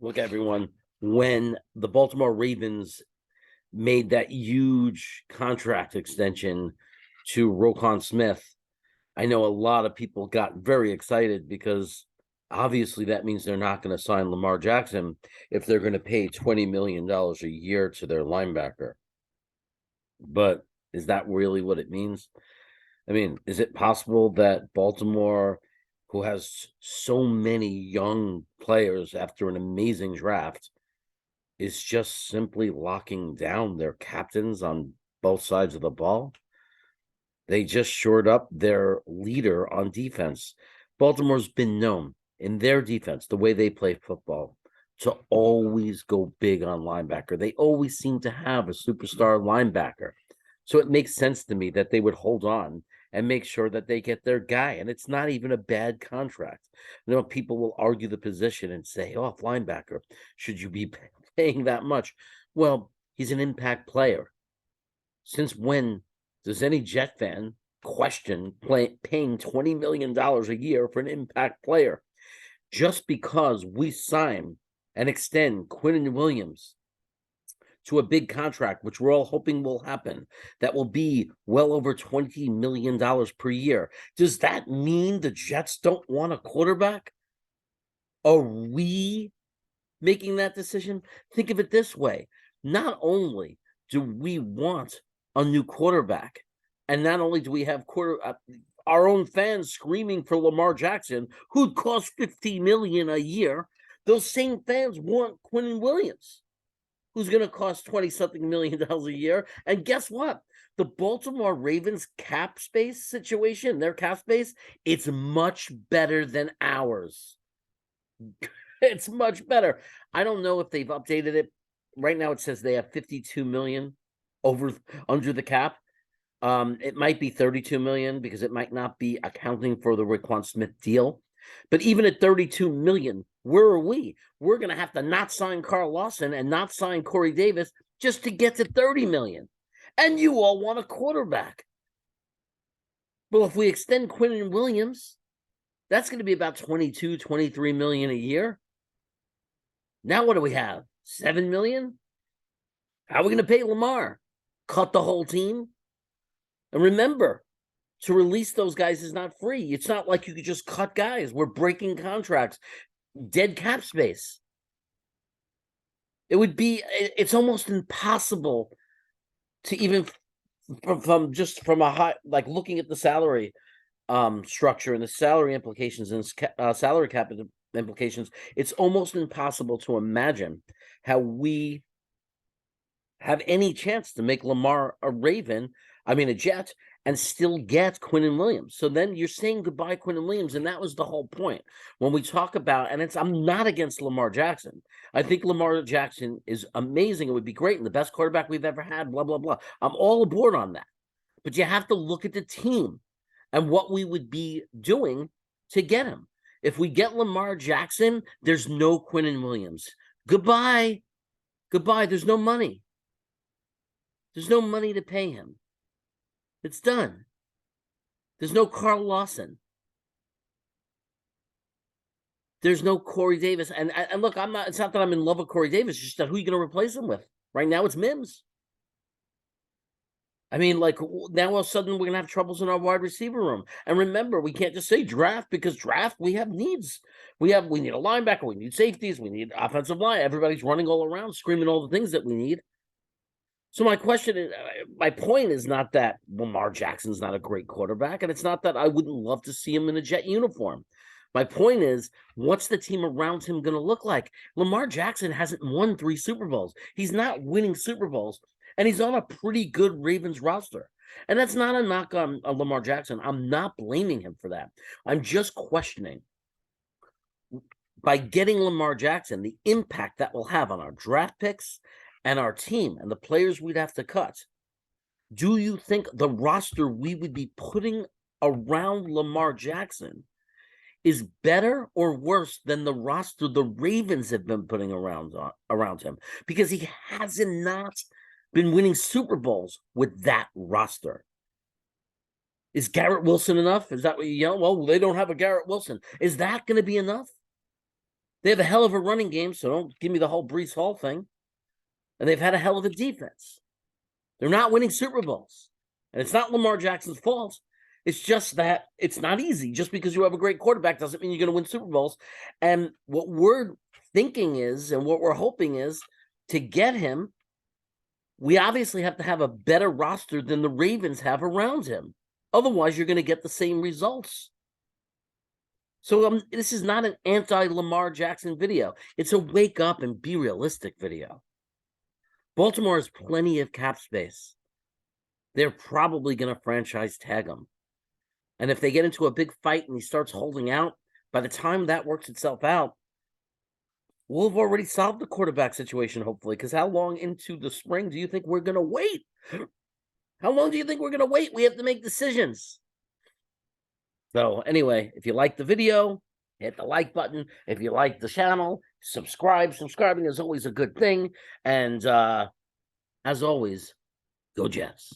Look, everyone, when the Baltimore Ravens made that huge contract extension to Roquan Smith, I know a lot of people got very excited because obviously that means they're not going to sign Lamar Jackson if they're going to pay $20 million a year to their linebacker. But is that really what it means? I mean, is it possible that Baltimore, who has so many young players after an amazing draft, is just simply locking down their captains on both sides of the ball? They just shored up their leader on defense. Baltimore's been known in their defense, the way they play football, to always go big on linebacker. They always seem to have a superstar linebacker. So it makes sense to me that they would hold on and make sure that they get their guy. And it's not even a bad contract. You know, people will argue the position and say, oh, linebacker, should you be paying that much? Well, he's an impact player. Since when does any Jet fan question paying $20 million a year for an impact player? Just because we sign and extend Quinnen Williams to a big contract, which we're all hoping will happen, that will be well over $20 million per year. Does that mean the Jets don't want a quarterback? Are we making that decision? Think of it this way. Not only do we want a new quarterback, and not only do we have our own fans screaming for Lamar Jackson, who'd cost $50 million a year, those same fans want Quinnen Williams, who's going to cost 20-something million dollars a year. And guess what? The Baltimore Ravens cap space situation, their cap space, it's much better than ours. It's much better. I don't know if they've updated it. Right now it says they have 52 million under the cap. It might be 32 million because it might not be accounting for the Roquan Smith deal. But even at 32 million, where are we? We're going to have to not sign Carl Lawson and not sign Corey Davis just to get to 30 million. And you all want a quarterback. Well, if we extend Quinnen Williams, that's going to be about 22, 23 million a year. Now what do we have? 7 million? How are we going to pay Lamar? Cut the whole team? And remember, to release those guys is not free. It's not like you could just cut guys. We're breaking contracts. Dead cap space. It's almost impossible to even from a high, like looking at the salary structure and the salary implications and salary cap implications, it's almost impossible to imagine how we have any chance to make Lamar a Jet, and still get Quinnen Williams. So then you're saying goodbye, Quinnen Williams, and that was the whole point. When we talk about, I'm not against Lamar Jackson. I think Lamar Jackson is amazing. It would be great and the best quarterback we've ever had, blah, blah, blah. I'm all aboard on that. But you have to look at the team and what we would be doing to get him. If we get Lamar Jackson, there's no Quinnen Williams. Goodbye. Goodbye. There's no money. There's no money to pay him. It's done. There's no Carl Lawson. There's no Corey Davis. And look, it's not that I'm in love with Corey Davis, it's just that who are you going to replace him with? Right now it's Mims. I mean, like, now all of a sudden we're going to have troubles in our wide receiver room. And remember, we can't just say draft, because draft, we have needs. We need a linebacker, we need safeties, we need offensive line. Everybody's running all around, screaming all the things that we need. So my point is not that Lamar Jackson's not a great quarterback, and it's not that I wouldn't love to see him in a Jet uniform. My point is, what's the team around him going to look like? Lamar Jackson hasn't won 3 Super Bowls. He's not winning Super Bowls, and he's on a pretty good Ravens roster. And that's not a knock on Lamar Jackson. I'm not blaming him for that. I'm just questioning, by getting Lamar Jackson, the impact that will have on our draft picks and our team and the players we'd have to cut. Do you think the roster we would be putting around Lamar Jackson is better or worse than the roster the Ravens have been putting around him? Because he hasn't not been winning Super Bowls with that roster. Is Garrett Wilson enough? Is that what well, they don't have a Garrett Wilson. Is that going to be enough? They have a hell of a running game, so don't give me the whole Brees Hall thing. And they've had a hell of a defense. They're not winning Super Bowls. And it's not Lamar Jackson's fault. It's just that it's not easy. Just because you have a great quarterback doesn't mean you're going to win Super Bowls. And what we're thinking is, and what we're hoping is, to get him, we obviously have to have a better roster than the Ravens have around him. Otherwise, you're going to get the same results. So this is not an anti-Lamar Jackson video. It's a wake up and be realistic video. Baltimore has plenty of cap space. They're probably going to franchise tag him. And if they get into a big fight and he starts holding out, by the time that works itself out, we'll have already solved the quarterback situation, hopefully. Because how long into the spring do you think we're going to wait? How long do you think we're going to wait? We have to make decisions. So anyway, if you like the video, hit the like button. If you like the channel, subscribe. Subscribing is always a good thing. And as always, go Jets.